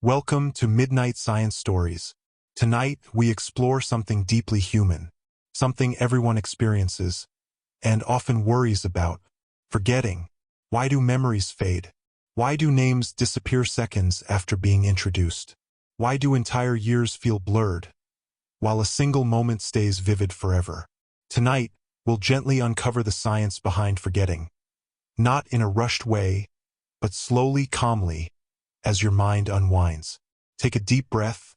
Welcome to Midnight Science Stories. Tonight, we explore something deeply human, something everyone experiences, and often worries about: forgetting. Why do memories fade? Why do names disappear seconds after being introduced? Why do entire years feel blurred, while a single moment stays vivid forever? Tonight, we'll gently uncover the science behind forgetting, not in a rushed way, but slowly, calmly, as your mind unwinds. Take a deep breath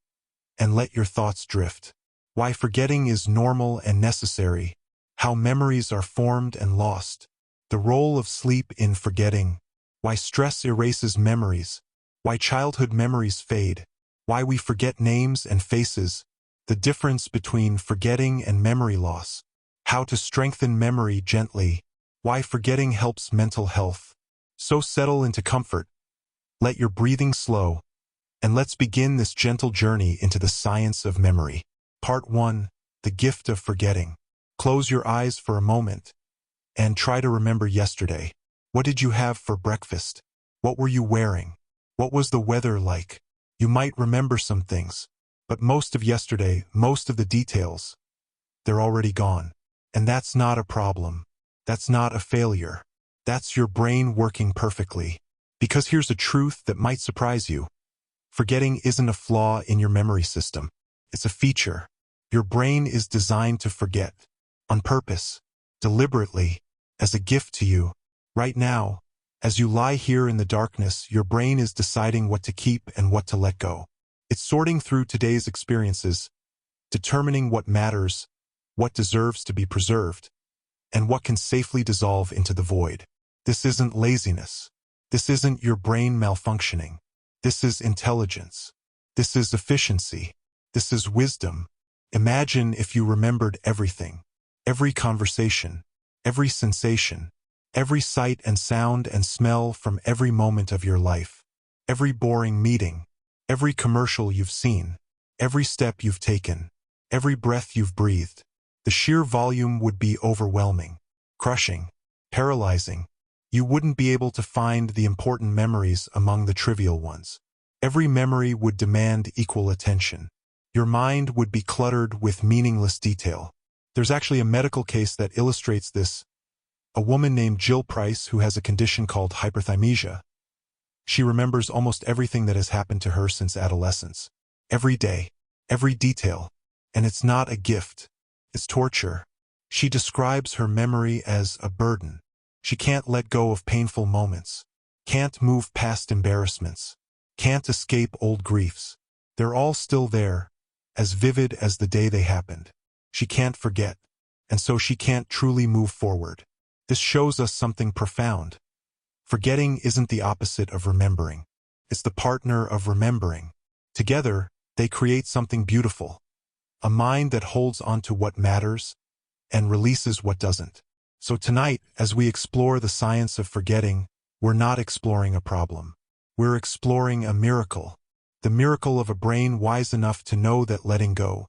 and let your thoughts drift. Why forgetting is normal and necessary, how memories are formed and lost, the role of sleep in forgetting, why stress erases memories, why childhood memories fade, why we forget names and faces, the difference between forgetting and memory loss, how to strengthen memory gently, why forgetting helps mental health. So settle into comfort, let your breathing slow, and let's begin this gentle journey into the science of memory. Part 1. The gift of forgetting. Close your eyes for a moment and try to remember yesterday. What did you have for breakfast? What were you wearing? What was the weather like? You might remember some things, but most of yesterday, most of the details, they're already gone. And that's not a problem. That's not a failure. That's your brain working perfectly. Because here's a truth that might surprise you. Forgetting isn't a flaw in your memory system. It's a feature. Your brain is designed to forget, on purpose, deliberately, as a gift to you. Right now, as you lie here in the darkness, your brain is deciding what to keep and what to let go. It's sorting through today's experiences, determining what matters, what deserves to be preserved, and what can safely dissolve into the void. This isn't laziness. This isn't your brain malfunctioning. This is intelligence. This is efficiency. This is wisdom. Imagine if you remembered everything, every conversation, every sensation, every sight and sound and smell from every moment of your life, every boring meeting, every commercial you've seen, every step you've taken, every breath you've breathed. The sheer volume would be overwhelming, crushing, paralyzing. You wouldn't be able to find the important memories among the trivial ones. Every memory would demand equal attention. Your mind would be cluttered with meaningless detail. There's actually a medical case that illustrates this. A woman named Jill Price who has a condition called hyperthymesia. She remembers almost everything that has happened to her since adolescence. Every day, every detail. And it's not a gift. It's torture. She describes her memory as a burden. She can't let go of painful moments, can't move past embarrassments, can't escape old griefs. They're all still there, as vivid as the day they happened. She can't forget, and so she can't truly move forward. This shows us something profound. Forgetting isn't the opposite of remembering. It's the partner of remembering. Together, they create something beautiful. A mind that holds onto what matters and releases what doesn't. So tonight, as we explore the science of forgetting, we're not exploring a problem. We're exploring a miracle. The miracle of a brain wise enough to know that letting go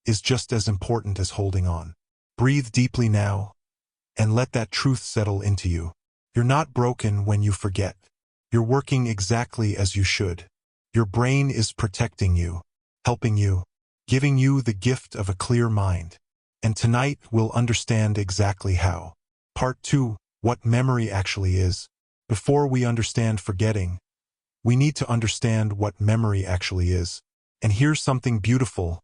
is just as important as holding on. Breathe deeply now, and let that truth settle into you. You're not broken when you forget. You're working exactly as you should. Your brain is protecting you, helping you, giving you the gift of a clear mind. And tonight we'll understand exactly how. Part 2. What memory actually is. Before we understand forgetting, we need to understand what memory actually is. And here's something beautiful.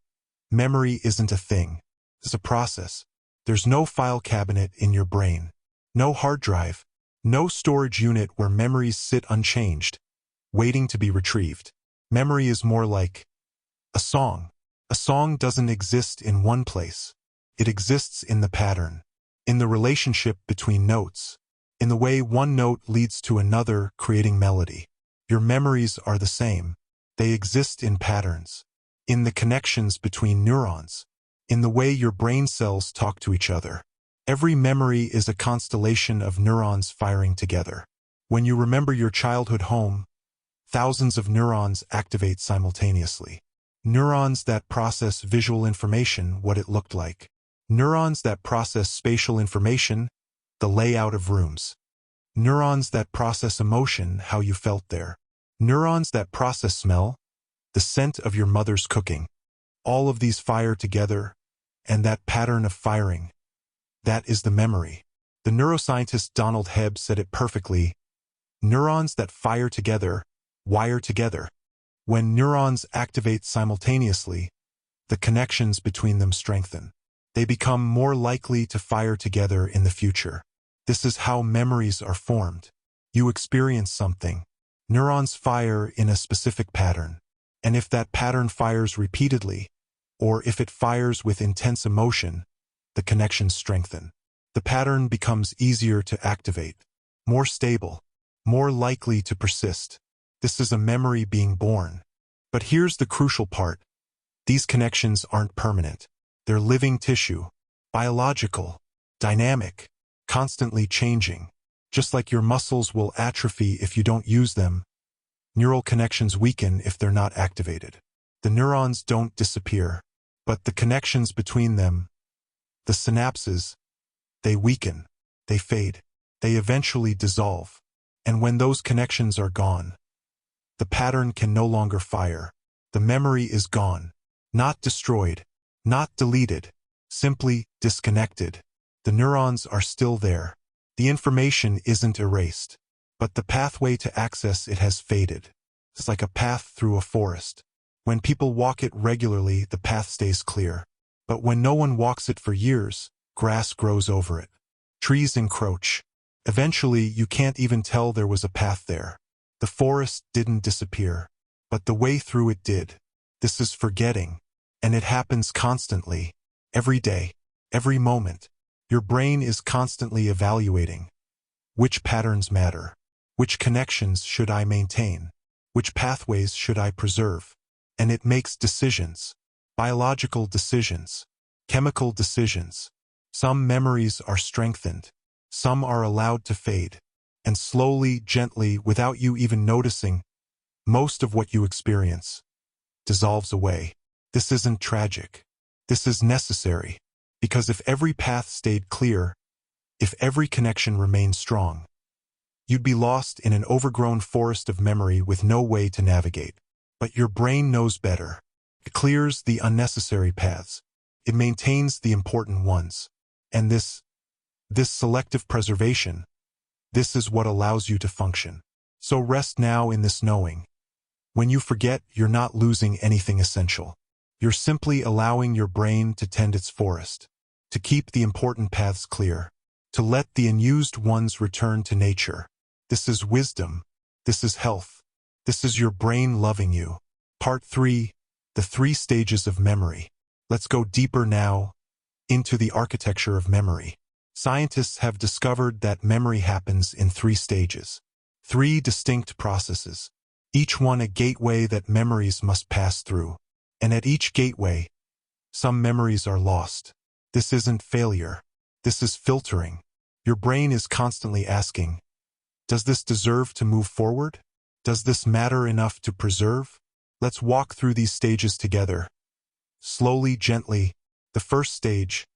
Memory isn't a thing. It's a process. There's no file cabinet in your brain. No hard drive. No storage unit where memories sit unchanged, waiting to be retrieved. Memory is more like a song. A song doesn't exist in one place. It exists in the pattern, in the relationship between notes, in the way one note leads to another, creating melody. Your memories are the same. They exist in patterns, in the connections between neurons, in the way your brain cells talk to each other. Every memory is a constellation of neurons firing together. When you remember your childhood home, thousands of neurons activate simultaneously. Neurons that process visual information, what it looked like. Neurons that process spatial information, the layout of rooms. Neurons that process emotion, how you felt there. Neurons that process smell, the scent of your mother's cooking. All of these fire together, and that pattern of firing, that is the memory. The neuroscientist Donald Hebb said it perfectly: neurons that fire together, wire together. When neurons activate simultaneously, the connections between them strengthen. They become more likely to fire together in the future. This is how memories are formed. You experience something. Neurons fire in a specific pattern. And if that pattern fires repeatedly, or if it fires with intense emotion, the connections strengthen. The pattern becomes easier to activate, more stable, more likely to persist. This is a memory being born. But here's the crucial part. These connections aren't permanent. They're living tissue, biological, dynamic, constantly changing. Just like your muscles will atrophy if you don't use them, neural connections weaken if they're not activated. The neurons don't disappear, but the connections between them, the synapses, they weaken, they fade, they eventually dissolve. And when those connections are gone, the pattern can no longer fire. The memory is gone, not destroyed, not deleted, simply disconnected. The neurons are still there. The information isn't erased, but the pathway to access it has faded. It's like a path through a forest. When people walk it regularly, the path stays clear. But when no one walks it for years, grass grows over it. Trees encroach. Eventually, you can't even tell there was a path there. The forest didn't disappear, but the way through it did. This is forgetting, and it happens constantly, every day, every moment. Your brain is constantly evaluating. Which patterns matter? Which connections should I maintain? Which pathways should I preserve? And it makes decisions. Biological decisions. Chemical decisions. Some memories are strengthened. Some are allowed to fade. And slowly, gently, without you even noticing, most of what you experience dissolves away. This isn't tragic. This is necessary. Because if every path stayed clear, if every connection remained strong, you'd be lost in an overgrown forest of memory with no way to navigate. But your brain knows better. It clears the unnecessary paths. It maintains the important ones. And this selective preservation, this is what allows you to function. So rest now in this knowing. When you forget, you're not losing anything essential. You're simply allowing your brain to tend its forest, to keep the important paths clear, to let the unused ones return to nature. This is wisdom. This is health. This is your brain loving you. Part 3, the 3 stages of memory. Let's go deeper now into the architecture of memory. Scientists have discovered that memory happens in 3 stages, 3 distinct processes, each one a gateway that memories must pass through. And at each gateway, some memories are lost. This isn't failure. This is filtering. Your brain is constantly asking, does this deserve to move forward? Does this matter enough to preserve? Let's walk through these stages together. Slowly, gently. The first stage,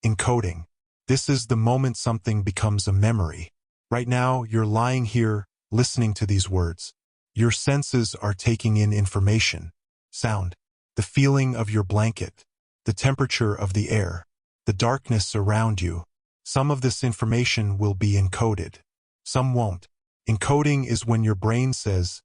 encoding. This is the moment something becomes a memory. Right now, you're lying here, listening to these words. Your senses are taking in information. Sound. The feeling of your blanket. The temperature of the air. The darkness around you. Some of this information will be encoded. Some won't. Encoding is when your brain says,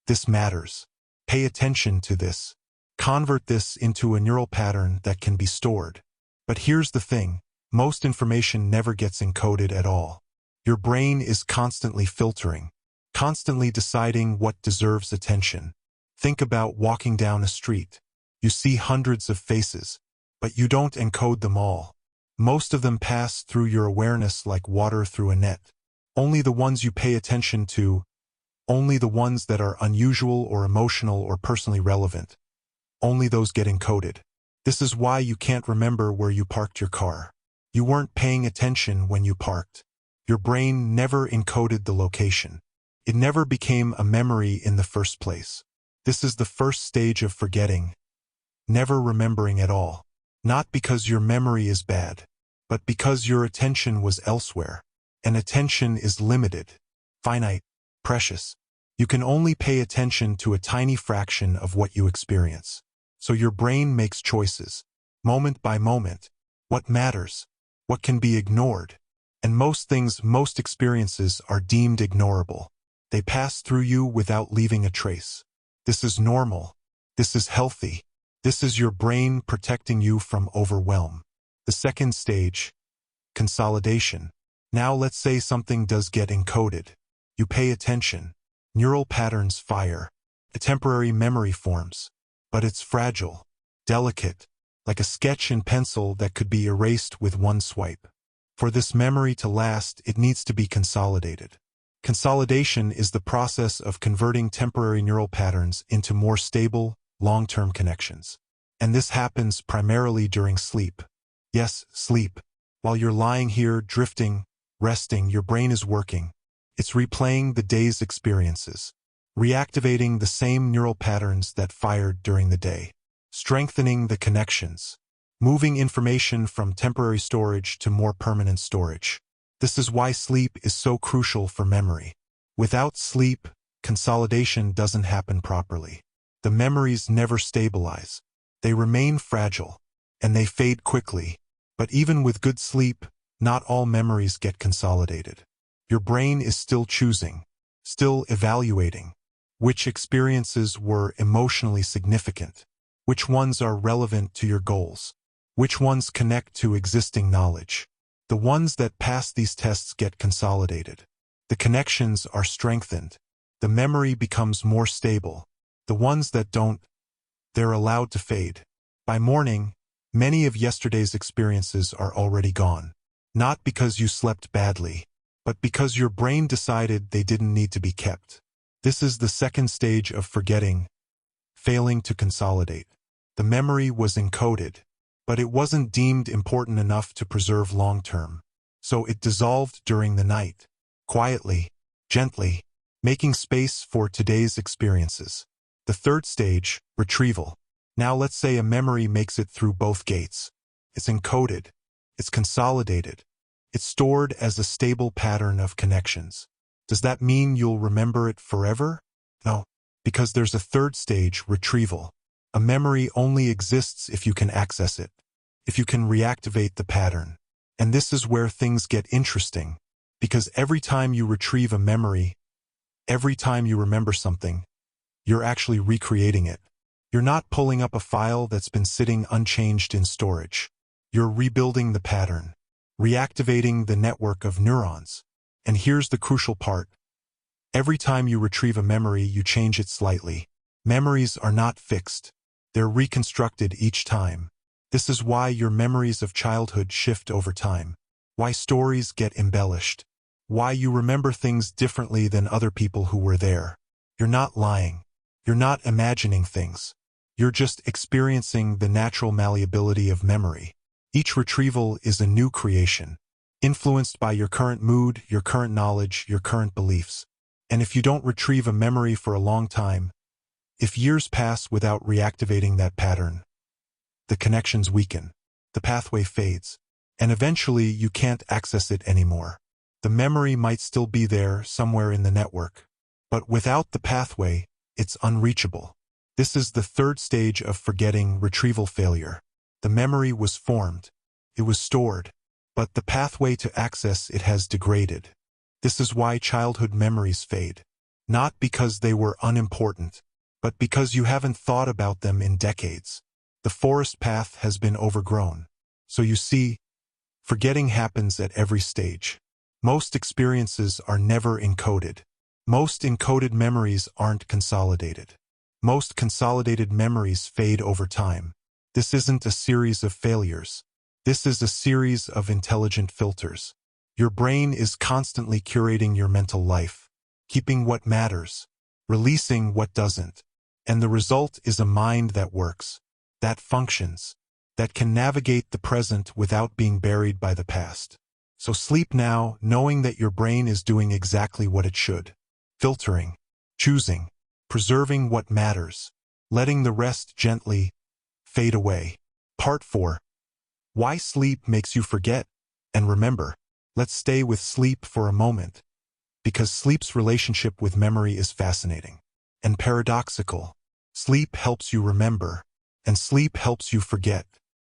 this matters. Pay attention to this. Convert this into a neural pattern that can be stored. But here's the thing. Most information never gets encoded at all. Your brain is constantly filtering, constantly deciding what deserves attention. Think about walking down a street. You see hundreds of faces, but you don't encode them all. Most of them pass through your awareness like water through a net. Only the ones you pay attention to, only the ones that are unusual or emotional or personally relevant, only those get encoded. This is why you can't remember where you parked your car. You weren't paying attention when you parked. Your brain never encoded the location. It never became a memory in the first place. This is the first stage of forgetting, never remembering at all. Not because your memory is bad, but because your attention was elsewhere. And attention is limited, finite, precious. You can only pay attention to a tiny fraction of what you experience. So your brain makes choices, moment by moment. What matters? What can be ignored? And most experiences are deemed ignorable. They pass through you without leaving a trace. This is normal. This is healthy. This is your brain protecting you from overwhelm. The second stage, consolidation. Now let's say something does get encoded. You pay attention. Neural patterns fire. A temporary memory forms. But it's fragile, delicate, like a sketch in pencil that could be erased with one swipe. For this memory to last, it needs to be consolidated. Consolidation is the process of converting temporary neural patterns into more stable, long-term connections. And this happens primarily during sleep. Yes, sleep. While you're lying here, drifting, resting, your brain is working. It's replaying the day's experiences, reactivating the same neural patterns that fired during the day, strengthening the connections, moving information from temporary storage to more permanent storage. This is why sleep is so crucial for memory. Without sleep, consolidation doesn't happen properly. The memories never stabilize. They remain fragile, and they fade quickly. But even with good sleep, not all memories get consolidated. Your brain is still choosing, still evaluating. Which experiences were emotionally significant? Which ones are relevant to your goals? Which ones connect to existing knowledge? The ones that pass these tests get consolidated. The connections are strengthened. The memory becomes more stable. The ones that don't, they're allowed to fade. By morning, many of yesterday's experiences are already gone. Not because you slept badly, but because your brain decided they didn't need to be kept. This is the second stage of forgetting, failing to consolidate. The memory was encoded, but it wasn't deemed important enough to preserve long-term. So it dissolved during the night, quietly, gently, making space for today's experiences. The third stage, retrieval. Now let's say a memory makes it through both gates. It's encoded, it's consolidated, it's stored as a stable pattern of connections. Does that mean you'll remember it forever? No, because there's a third stage, retrieval. A memory only exists if you can access it, if you can reactivate the pattern. And this is where things get interesting, because every time you retrieve a memory, every time you remember something, you're actually recreating it. You're not pulling up a file that's been sitting unchanged in storage. You're rebuilding the pattern, reactivating the network of neurons. And here's the crucial part. Every time you retrieve a memory, you change it slightly. Memories are not fixed. They're reconstructed each time. This is why your memories of childhood shift over time. Why stories get embellished. Why you remember things differently than other people who were there. You're not lying. You're not imagining things. You're just experiencing the natural malleability of memory. Each retrieval is a new creation, influenced by your current mood, your current knowledge, your current beliefs. And if you don't retrieve a memory for a long time, if years pass without reactivating that pattern, the connections weaken, the pathway fades, and eventually you can't access it anymore. The memory might still be there somewhere in the network, but without the pathway, it's unreachable. This is the third stage of forgetting, retrieval failure. The memory was formed, it was stored, but the pathway to access it has degraded. This is why childhood memories fade. Not because they were unimportant, but because you haven't thought about them in decades. The forest path has been overgrown. So you see, forgetting happens at every stage. Most experiences are never encoded. Most encoded memories aren't consolidated. Most consolidated memories fade over time. This isn't a series of failures. This is a series of intelligent filters. Your brain is constantly curating your mental life, keeping what matters, releasing what doesn't. And the result is a mind that works, that functions, that can navigate the present without being buried by the past. So sleep now, knowing that your brain is doing exactly what it should. Filtering, choosing, preserving what matters, letting the rest gently fade away. Part 4. Why sleep makes you forget. And remember, let's stay with sleep for a moment, because sleep's relationship with memory is fascinating and paradoxical. Sleep helps you remember, and sleep helps you forget.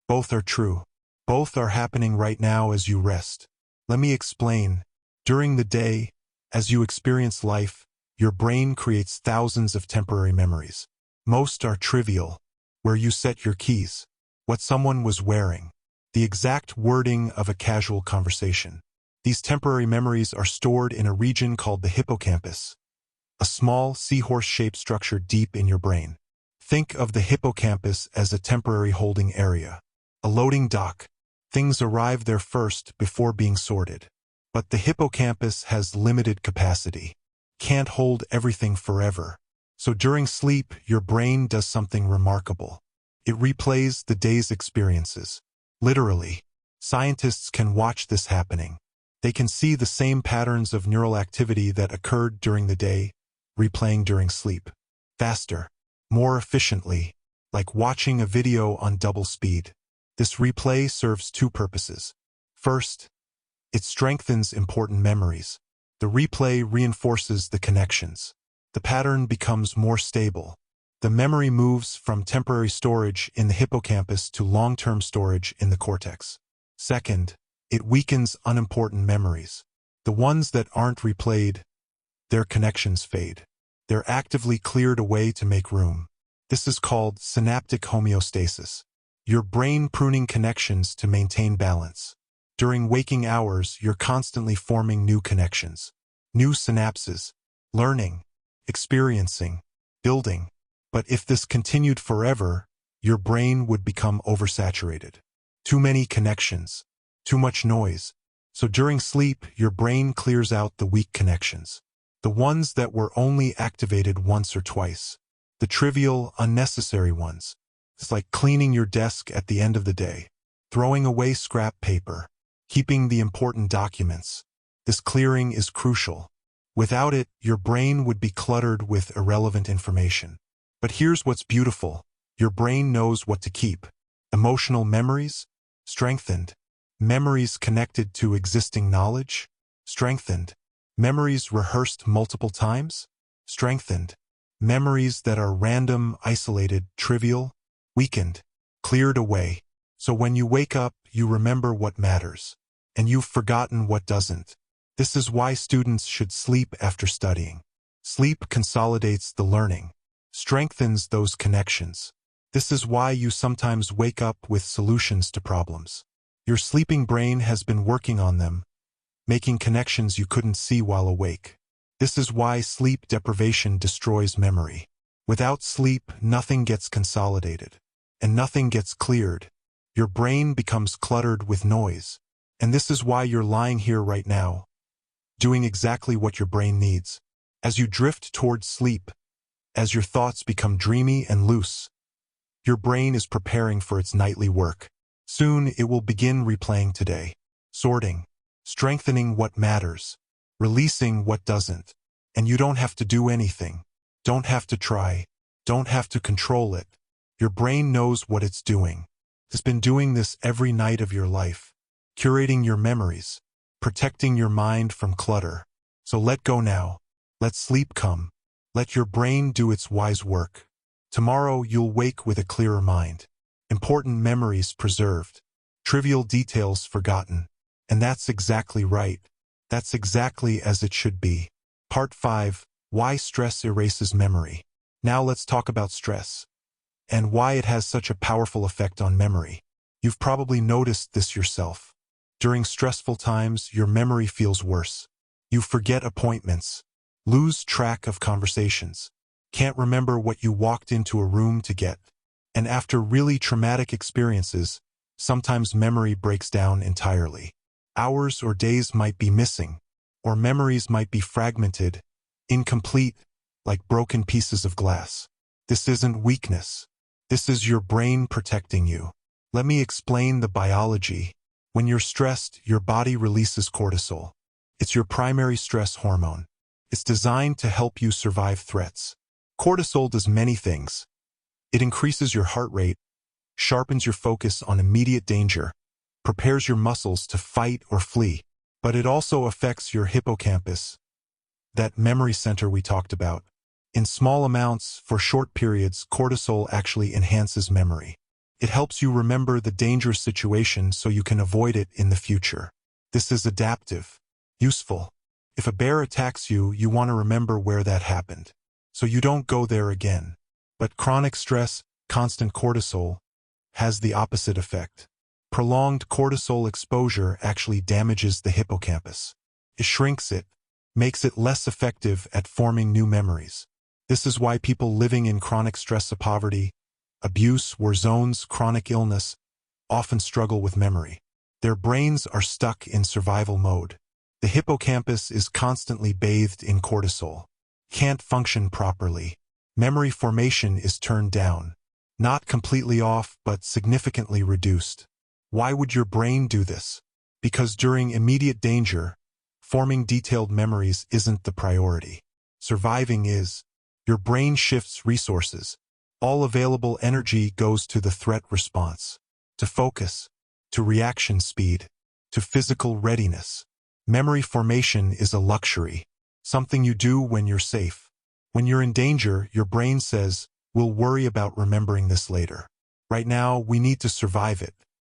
Both are true. Both are happening right now as you rest. Let me explain. During the day, as you experience life, your brain creates thousands of temporary memories. Most are trivial, where you set your keys, what someone was wearing, the exact wording of a casual conversation. These temporary memories are stored in a region called the hippocampus, a small seahorse-shaped structure deep in your brain. Think of the hippocampus as a temporary holding area, a loading dock. Things arrive there first before being sorted. But the hippocampus has limited capacity, can't hold everything forever. So during sleep, your brain does something remarkable. It replays the day's experiences. Literally, scientists can watch this happening. They can see the same patterns of neural activity that occurred during the day, replaying during sleep. Faster, more efficiently, like watching a video on double speed. This replay serves two purposes. First, it strengthens important memories. The replay reinforces the connections. The pattern becomes more stable. The memory moves from temporary storage in the hippocampus to long-term storage in the cortex. Second, it weakens unimportant memories. The ones that aren't replayed, their connections fade. They're actively cleared away to make room. This is called synaptic homeostasis. Your brain pruning connections to maintain balance. During waking hours, you're constantly forming new connections, new synapses, learning, experiencing, building. But if this continued forever, your brain would become oversaturated. Too many connections, too much noise. So during sleep, your brain clears out the weak connections, the ones that were only activated once or twice, the trivial, unnecessary ones. It's like cleaning your desk at the end of the day, throwing away scrap paper, keeping the important documents. This clearing is crucial. Without it, your brain would be cluttered with irrelevant information. But here's what's beautiful. Your brain knows what to keep. Emotional memories, strengthened. Memories connected to existing knowledge, strengthened. Memories rehearsed multiple times, strengthened. Memories that are random, isolated, trivial, weakened, cleared away. So when you wake up, you remember what matters, and you've forgotten what doesn't. This is why students should sleep after studying. Sleep consolidates the learning, strengthens those connections. This is why you sometimes wake up with solutions to problems. Your sleeping brain has been working on them, making connections you couldn't see while awake. This is why sleep deprivation destroys memory. Without sleep, nothing gets consolidated, and nothing gets cleared. Your brain becomes cluttered with noise. And this is why you're lying here right now, doing exactly what your brain needs. As you drift towards sleep, as your thoughts become dreamy and loose, your brain is preparing for its nightly work. Soon it will begin replaying today, sorting, strengthening what matters, releasing what doesn't. And you don't have to do anything, don't have to try, don't have to control it. Your brain knows what it's doing. It's been doing this every night of your life, curating your memories, protecting your mind from clutter. So let go now. Let sleep come. Let your brain do its wise work. Tomorrow you'll wake with a clearer mind. Important memories preserved. Trivial details forgotten. And that's exactly right. That's exactly as it should be. Part 5. Why stress erases memory. Now let's talk about stress, and why it has such a powerful effect on memory. You've probably noticed this yourself. During stressful times, your memory feels worse. You forget appointments, lose track of conversations, can't remember what you walked into a room to get. And after really traumatic experiences, sometimes memory breaks down entirely. Hours or days might be missing, or memories might be fragmented, incomplete, like broken pieces of glass. This isn't weakness. This is your brain protecting you. Let me explain the biology. When you're stressed, your body releases cortisol. It's your primary stress hormone. It's designed to help you survive threats. Cortisol does many things. It increases your heart rate, sharpens your focus on immediate danger, prepares your muscles to fight or flee. But it also affects your hippocampus, that memory center we talked about. In small amounts, for short periods, cortisol actually enhances memory. It helps you remember the dangerous situation so you can avoid it in the future. This is adaptive, useful. If a bear attacks you, you want to remember where that happened, so you don't go there again. But chronic stress, constant cortisol, has the opposite effect. Prolonged cortisol exposure actually damages the hippocampus. It shrinks it, makes it less effective at forming new memories. This is why people living in chronic stress of poverty, abuse, war zones, chronic illness, often struggle with memory. Their brains are stuck in survival mode. The hippocampus is constantly bathed in cortisol. Can't function properly. Memory formation is turned down. Not completely off, but significantly reduced. Why would your brain do this? Because during immediate danger, forming detailed memories isn't the priority. Surviving is. Your brain shifts resources. All available energy goes to the threat response, to focus, to reaction speed, to physical readiness. Memory formation is a luxury, something you do when you're safe. When you're in danger, your brain says, "We'll worry about remembering this later. Right now, we need to survive it."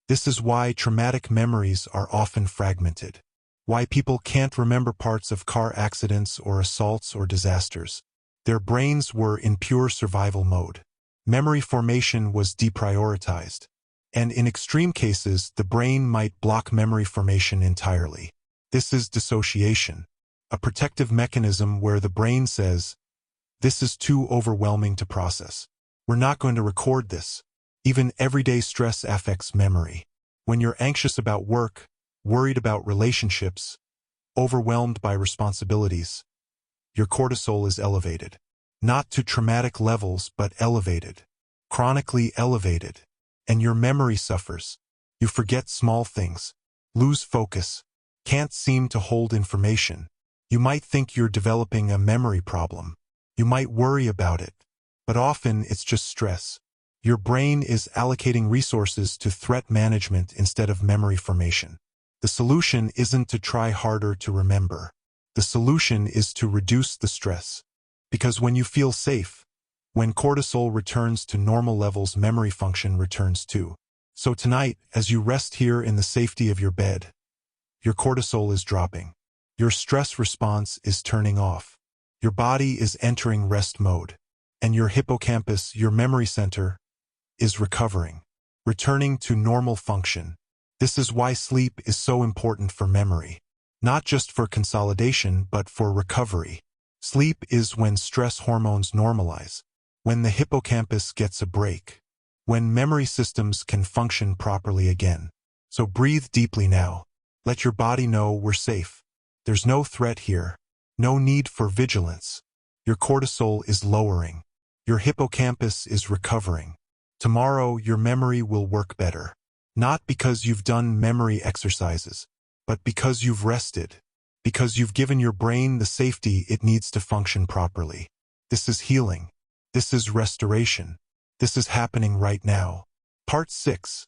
This is why traumatic memories are often fragmented. Why people can't remember parts of car accidents or assaults or disasters. Their brains were in pure survival mode. Memory formation was deprioritized. And in extreme cases, the brain might block memory formation entirely. This is dissociation, a protective mechanism where the brain says, "This is too overwhelming to process. We're not going to record this." Even everyday stress affects memory. When you're anxious about work, worried about relationships, overwhelmed by responsibilities, your cortisol is elevated. Not to traumatic levels, but elevated. Chronically elevated. And your memory suffers. You forget small things, lose focus, can't seem to hold information. You might think you're developing a memory problem. You might worry about it. But often it's just stress. Your brain is allocating resources to threat management instead of memory formation. The solution isn't to try harder to remember. The solution is to reduce the stress. Because when you feel safe, when cortisol returns to normal levels, memory function returns too. So tonight, as you rest here in the safety of your bed, your cortisol is dropping. Your stress response is turning off. Your body is entering rest mode. And your hippocampus, your memory center, is recovering, returning to normal function. This is why sleep is so important for memory. Not just for consolidation, but for recovery. Sleep is when stress hormones normalize, when the hippocampus gets a break, when memory systems can function properly again. So breathe deeply now. Let your body know we're safe. There's no threat here. No need for vigilance. Your cortisol is lowering. Your hippocampus is recovering. Tomorrow, your memory will work better. Not because you've done memory exercises, but because you've rested. Because you've given your brain the safety it needs to function properly. This is healing. This is restoration. This is happening right now. Part 6.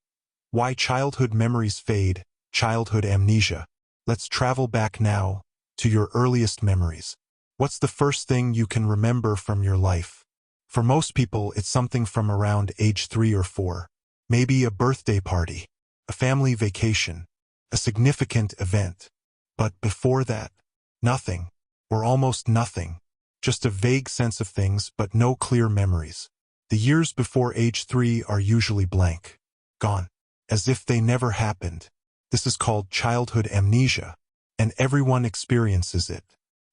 Why childhood memories fade, childhood amnesia. Let's travel back now to your earliest memories. What's the first thing you can remember from your life? For most people, it's something from around age 3 or 4. Maybe a birthday party, a family vacation, a significant event. But before that, nothing, or almost nothing. Just a vague sense of things, but no clear memories. The years before age 3 are usually blank, gone, as if they never happened. This is called childhood amnesia, and everyone experiences it.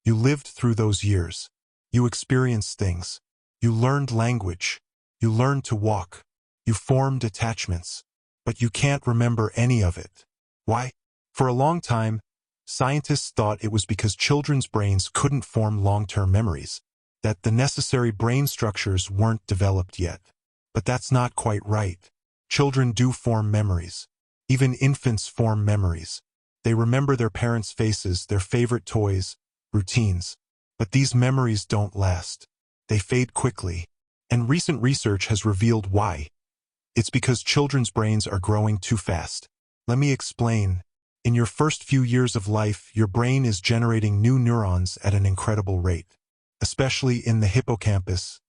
You lived through those years. You experienced things. You learned language. You learned to walk. You formed attachments. But you can't remember any of it. Why? For a long time, scientists thought it was because children's brains couldn't form long-term memories, that the necessary brain structures weren't developed yet. But that's not quite right. Children do form memories. Even infants form memories. They remember their parents' faces, their favorite toys, routines. But these memories don't last. They fade quickly. And recent research has revealed why. It's because children's brains are growing too fast. Let me explain. In your first few years of life, your brain is generating new neurons at an incredible rate, especially in the hippocampus,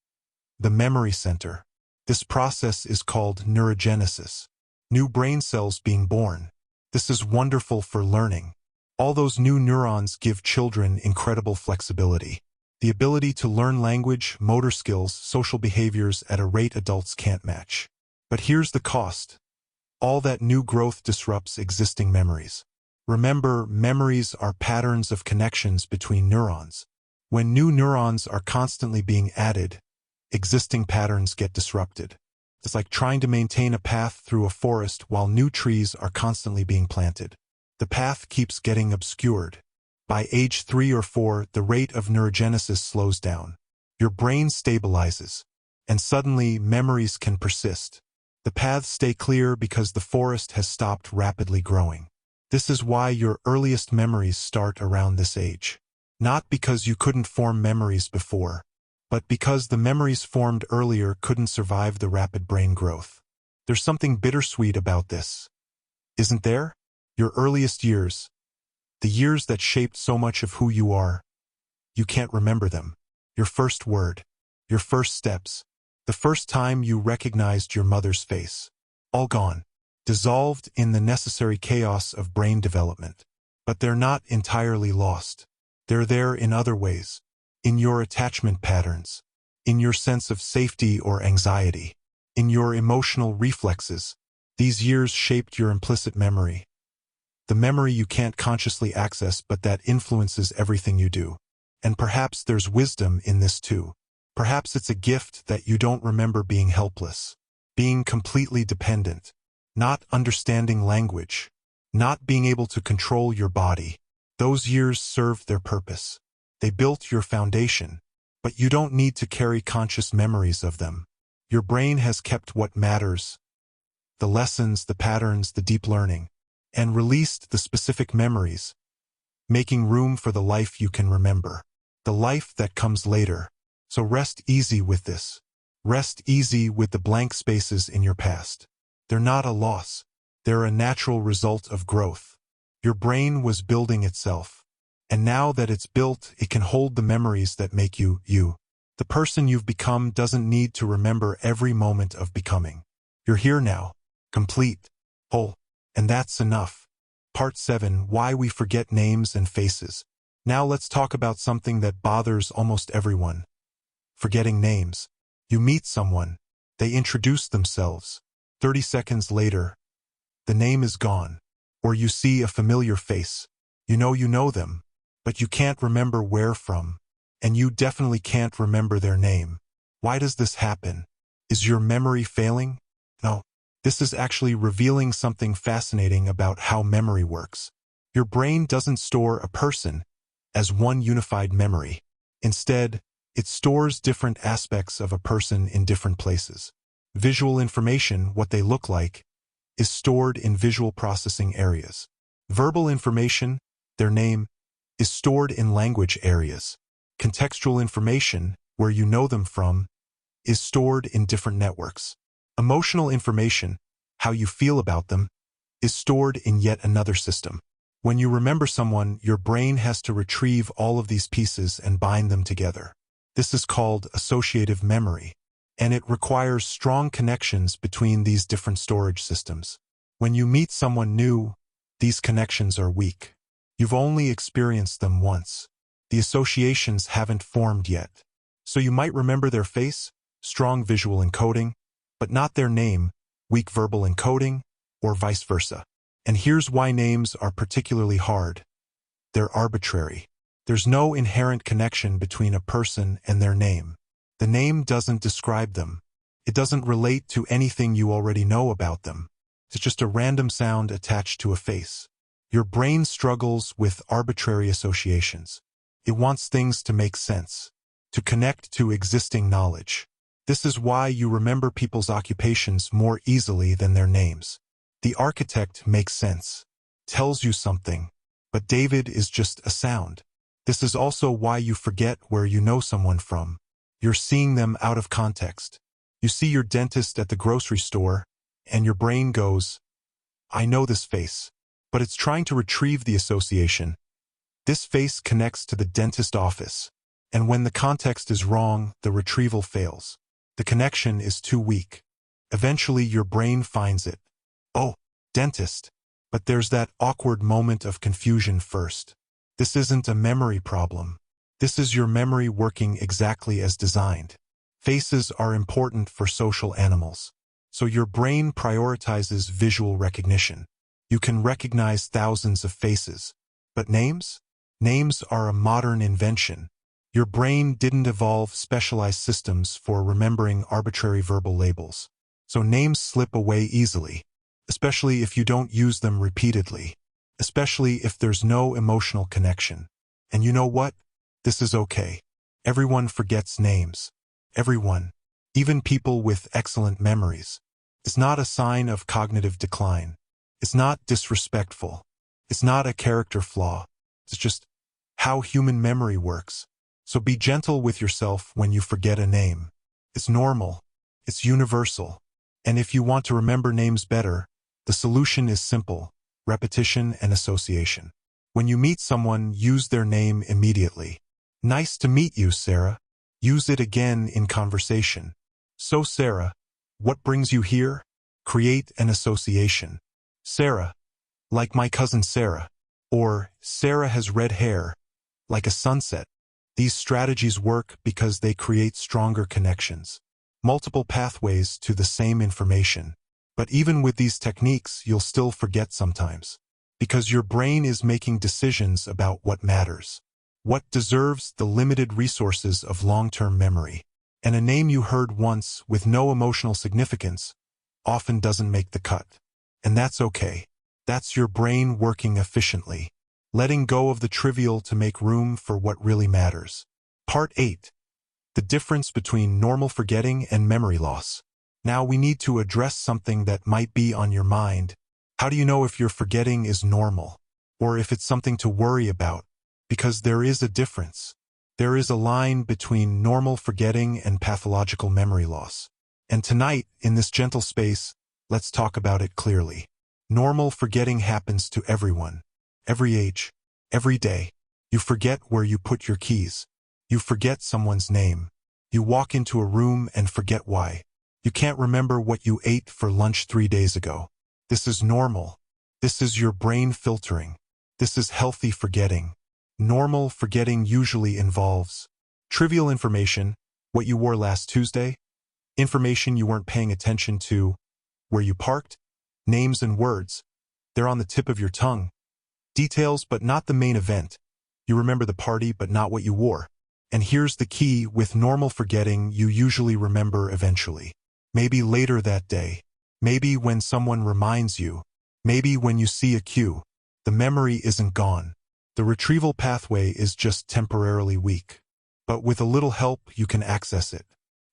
the memory center. This process is called neurogenesis. New brain cells being born. This is wonderful for learning. All those new neurons give children incredible flexibility. The ability to learn language, motor skills, social behaviors at a rate adults can't match. But here's the cost. All that new growth disrupts existing memories. Remember, memories are patterns of connections between neurons. When new neurons are constantly being added, existing patterns get disrupted. It's like trying to maintain a path through a forest while new trees are constantly being planted. The path keeps getting obscured. By age 3 or 4, the rate of neurogenesis slows down. Your brain stabilizes, and suddenly memories can persist. The paths stay clear because the forest has stopped rapidly growing. This is why your earliest memories start around this age. Not because you couldn't form memories before, but because the memories formed earlier couldn't survive the rapid brain growth. There's something bittersweet about this, isn't there? Your earliest years, the years that shaped so much of who you are, you can't remember them. Your first word, your first steps, the first time you recognized your mother's face. All gone, dissolved in the necessary chaos of brain development. But they're not entirely lost. They're there in other ways. In your attachment patterns, in your sense of safety or anxiety, in your emotional reflexes. These years shaped your implicit memory. The memory you can't consciously access but that influences everything you do. And perhaps there's wisdom in this too. Perhaps it's a gift that you don't remember being helpless, being completely dependent, not understanding language, not being able to control your body. Those years served their purpose. They built your foundation, but you don't need to carry conscious memories of them. Your brain has kept what matters, the lessons, the patterns, the deep learning, and released the specific memories, making room for the life you can remember, the life that comes later. So rest easy with this. Rest easy with the blank spaces in your past. They're not a loss. They're a natural result of growth. Your brain was building itself. And now that it's built, it can hold the memories that make you, you. The person you've become doesn't need to remember every moment of becoming. You're here now, complete, whole, and that's enough. Part 7: Why we forget names and faces. Now let's talk about something that bothers almost everyone. Forgetting names. You meet someone, they introduce themselves. 30 seconds later, the name is gone. Or you see a familiar face. You know them, but you can't remember where from. And you definitely can't remember their name. Why does this happen? Is your memory failing? No. This is actually revealing something fascinating about how memory works. Your brain doesn't store a person as one unified memory. Instead, it stores different aspects of a person in different places. Visual information, what they look like, is stored in visual processing areas. Verbal information, their name, is stored in language areas. Contextual information, where you know them from, is stored in different networks. Emotional information, how you feel about them, is stored in yet another system. When you remember someone, your brain has to retrieve all of these pieces and bind them together. This is called associative memory, and it requires strong connections between these different storage systems. When you meet someone new, these connections are weak. You've only experienced them once. The associations haven't formed yet. So you might remember their face, strong visual encoding, but not their name, weak verbal encoding, or vice versa. And here's why names are particularly hard. They're arbitrary. There's no inherent connection between a person and their name. The name doesn't describe them. It doesn't relate to anything you already know about them. It's just a random sound attached to a face. Your brain struggles with arbitrary associations. It wants things to make sense, to connect to existing knowledge. This is why you remember people's occupations more easily than their names. The architect makes sense, tells you something, but David is just a sound. This is also why you forget where you know someone from. You're seeing them out of context. You see your dentist at the grocery store, and your brain goes, I know this face. but it's trying to retrieve the association. This face connects to the dentist office, and when the context is wrong, the retrieval fails. The connection is too weak. Eventually, your brain finds it. Oh, dentist. But there's that awkward moment of confusion first. This isn't a memory problem. This is your memory working exactly as designed. Faces are important for social animals, so your brain prioritizes visual recognition. You can recognize thousands of faces, but names? Names are a modern invention. Your brain didn't evolve specialized systems for remembering arbitrary verbal labels, so names slip away easily, especially if you don't use them repeatedly, especially if there's no emotional connection. And you know what? This is okay. Everyone forgets names. Everyone, even people with excellent memories. It's not a sign of cognitive decline. It's not disrespectful. It's not a character flaw. It's just how human memory works. So be gentle with yourself when you forget a name. It's normal. It's universal. And if you want to remember names better, the solution is simple: repetition and association. When you meet someone, use their name immediately. Nice to meet you, Sarah. Use it again in conversation. So, Sarah, what brings you here? Create an association. Sarah, like my cousin Sarah. Or, Sarah has red hair, like a sunset. These strategies work because they create stronger connections. Multiple pathways to the same information. But even with these techniques, you'll still forget sometimes. Because your brain is making decisions about what matters. What deserves the limited resources of long-term memory. And a name you heard once with no emotional significance often doesn't make the cut. And that's okay. That's your brain working efficiently, letting go of the trivial to make room for what really matters. Part 8. The difference between normal forgetting and memory loss. Now we need to address something that might be on your mind. How do you know if your forgetting is normal, or if it's something to worry about? Because there is a difference. There is a line between normal forgetting and pathological memory loss. And tonight, in this gentle space, let's talk about it clearly. Normal forgetting happens to everyone. Every age. Every day. You forget where you put your keys. You forget someone's name. You walk into a room and forget why. You can't remember what you ate for lunch 3 days ago. This is normal. This is your brain filtering. This is healthy forgetting. Normal forgetting usually involves trivial information, what you wore last Tuesday, information you weren't paying attention to, where you parked, names and words. They're on the tip of your tongue. Details but not the main event. You remember the party but not what you wore. And here's the key: with normal forgetting, you usually remember eventually. Maybe later that day. Maybe when someone reminds you. Maybe when you see a cue. The memory isn't gone. The retrieval pathway is just temporarily weak. But with a little help, you can access it.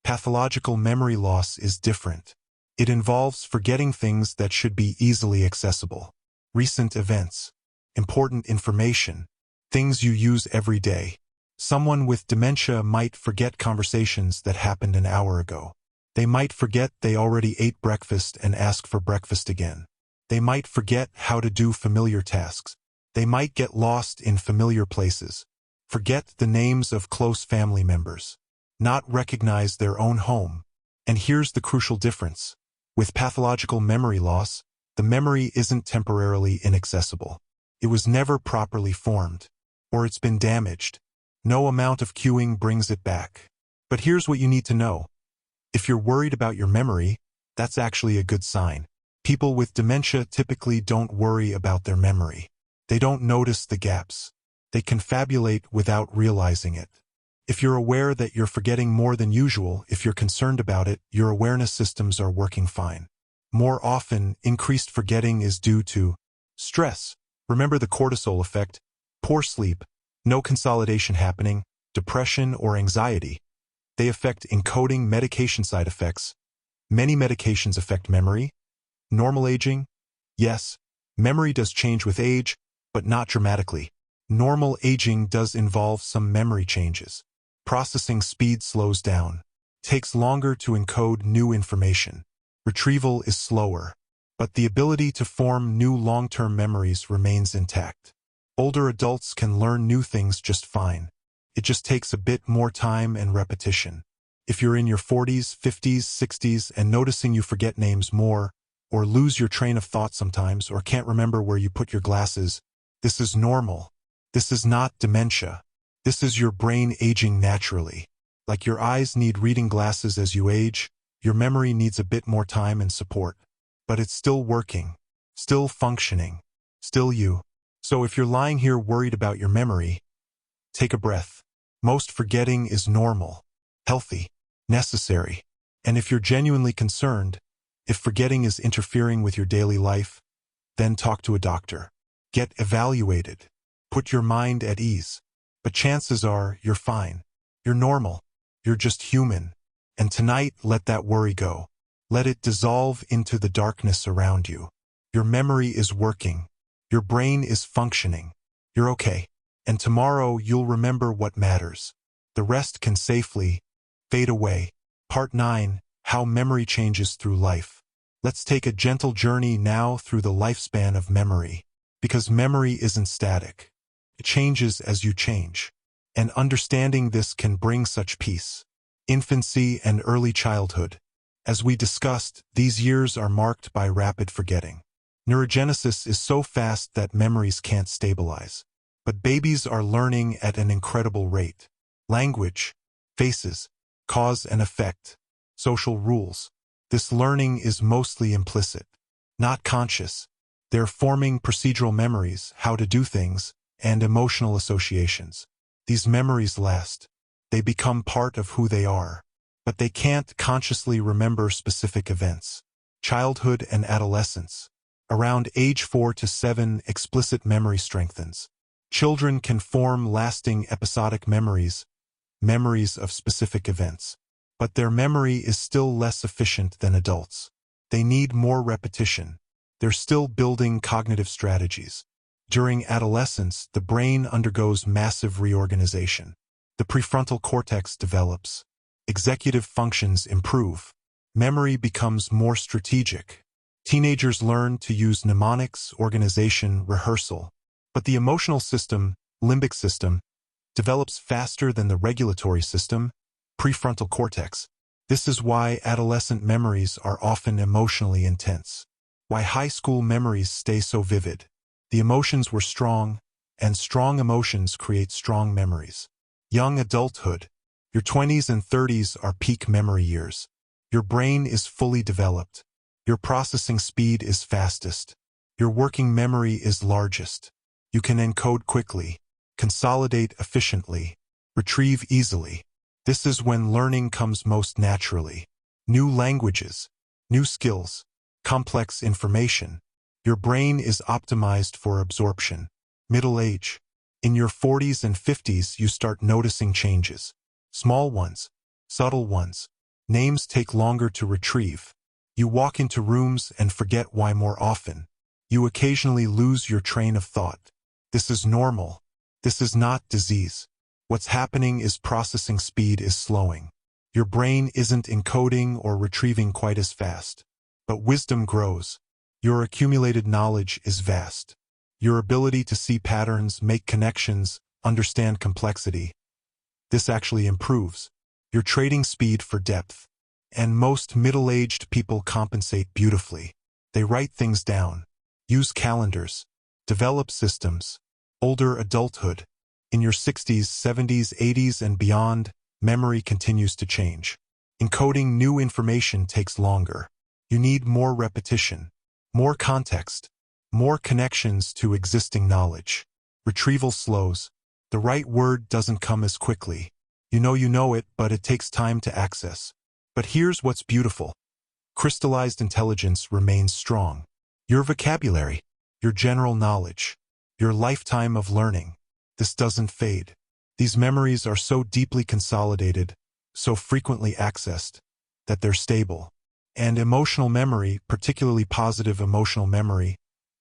Pathological memory loss is different. It involves forgetting things that should be easily accessible. Recent events. Important information. Things you use every day. Someone with dementia might forget conversations that happened an hour ago. They might forget they already ate breakfast and ask for breakfast again. They might forget how to do familiar tasks. They might get lost in familiar places. Forget the names of close family members. Not recognize their own home. And here's the crucial difference. With pathological memory loss, the memory isn't temporarily inaccessible. It was never properly formed. Or it's been damaged. No amount of cueing brings it back. But here's what you need to know. If you're worried about your memory, that's actually a good sign. People with dementia typically don't worry about their memory. They don't notice the gaps. They confabulate without realizing it. If you're aware that you're forgetting more than usual, if you're concerned about it, your awareness systems are working fine. More often, increased forgetting is due to stress. Remember the cortisol effect, poor sleep, no consolidation happening, depression or anxiety. They affect encoding medication side effects. Many medications affect memory. Normal aging? Yes, memory does change with age, but not dramatically. Normal aging does involve some memory changes. Processing speed slows down. Takes longer to encode new information. Retrieval is slower. but the ability to form new long-term memories remains intact. Older adults can learn new things just fine. It just takes a bit more time and repetition. If you're in your 40s, 50s, 60s and noticing you forget names more, or lose your train of thought sometimes, or can't remember where you put your glasses, this is normal. This is not dementia. This is your brain aging naturally. Like your eyes need reading glasses as you age, your memory needs a bit more time and support. But it's still working, still functioning, still you. So if you're lying here worried about your memory, take a breath. Most forgetting is normal, healthy, necessary. And if you're genuinely concerned, if forgetting is interfering with your daily life, then talk to a doctor. Get evaluated. Put your mind at ease. But chances are you're fine. You're normal. You're just human. And tonight, let that worry go. Let it dissolve into the darkness around you. Your memory is working. Your brain is functioning. You're okay. And tomorrow you'll remember what matters. The rest can safely fade away. Part 9. How memory changes through life. Let's take a gentle journey now through the lifespan of memory. Because memory isn't static. It changes as you change. And understanding this can bring such peace. Infancy and early childhood. As we discussed, these years are marked by rapid forgetting. Neurogenesis is so fast that memories can't stabilize. But babies are learning at an incredible rate. Language, faces, cause and effect, social rules. This learning is mostly implicit, not conscious. They're forming procedural memories, how to do things, and emotional associations. These memories last. They become part of who they are. But they can't consciously remember specific events. Childhood and adolescence. Around age 4 to 7, explicit memory strengthens. Children can form lasting episodic memories, memories of specific events. But their memory is still less efficient than adults. They need more repetition. They're still building cognitive strategies. During adolescence, the brain undergoes massive reorganization. The prefrontal cortex develops. Executive functions improve. Memory becomes more strategic. Teenagers learn to use mnemonics, organization, rehearsal. But the emotional system, limbic system, develops faster than the regulatory system, prefrontal cortex. This is why adolescent memories are often emotionally intense. Why high school memories stay so vivid. The emotions were strong, and strong emotions create strong memories. Young adulthood. Your 20s and 30s are peak memory years. Your brain is fully developed. Your processing speed is fastest. Your working memory is largest. You can encode quickly, consolidate efficiently, retrieve easily. This is when learning comes most naturally. New languages, new skills, complex information. Your brain is optimized for absorption. Middle age. In your 40s and 50s, you start noticing changes. Small ones, subtle ones. Names take longer to retrieve. You walk into rooms and forget why more often. You occasionally lose your train of thought. This is normal. This is not disease. What's happening is processing speed is slowing. Your brain isn't encoding or retrieving quite as fast. But wisdom grows. Your accumulated knowledge is vast. Your ability to see patterns, make connections, understand complexity. This actually improves. You're trading speed for depth. And most middle-aged people compensate beautifully. They write things down, use calendars, develop systems. Older adulthood. In your 60s, 70s, 80s, and beyond, memory continues to change. Encoding new information takes longer. You need more repetition, more context, more connections to existing knowledge. Retrieval slows. The right word doesn't come as quickly. You know it, but it takes time to access. But here's what's beautiful. Crystallized intelligence remains strong. Your vocabulary, your general knowledge, your lifetime of learning. This doesn't fade. These memories are so deeply consolidated, so frequently accessed, that they're stable. And emotional memory, particularly positive emotional memory,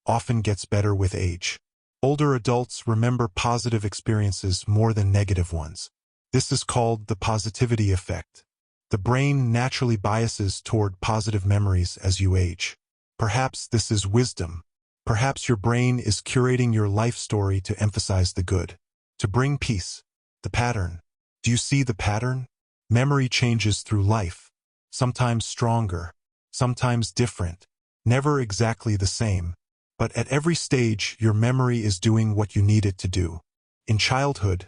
often gets better with age. Older adults remember positive experiences more than negative ones. This is called the positivity effect. The brain naturally biases toward positive memories as you age. Perhaps this is wisdom. Perhaps your brain is curating your life story to emphasize the good, to bring peace. The pattern. Do you see the pattern? Memory changes through life, sometimes stronger, sometimes different, never exactly the same. But at every stage, your memory is doing what you need it to do. In childhood,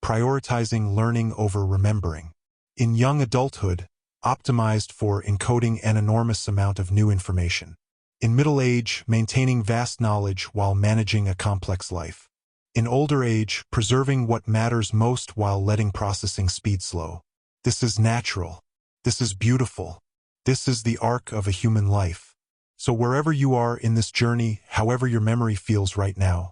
prioritizing learning over remembering. In young adulthood, optimized for encoding an enormous amount of new information. In middle age, maintaining vast knowledge while managing a complex life. In older age, preserving what matters most while letting processing speed slow. This is natural. This is beautiful. This is the arc of a human life. So wherever you are in this journey, however your memory feels right now,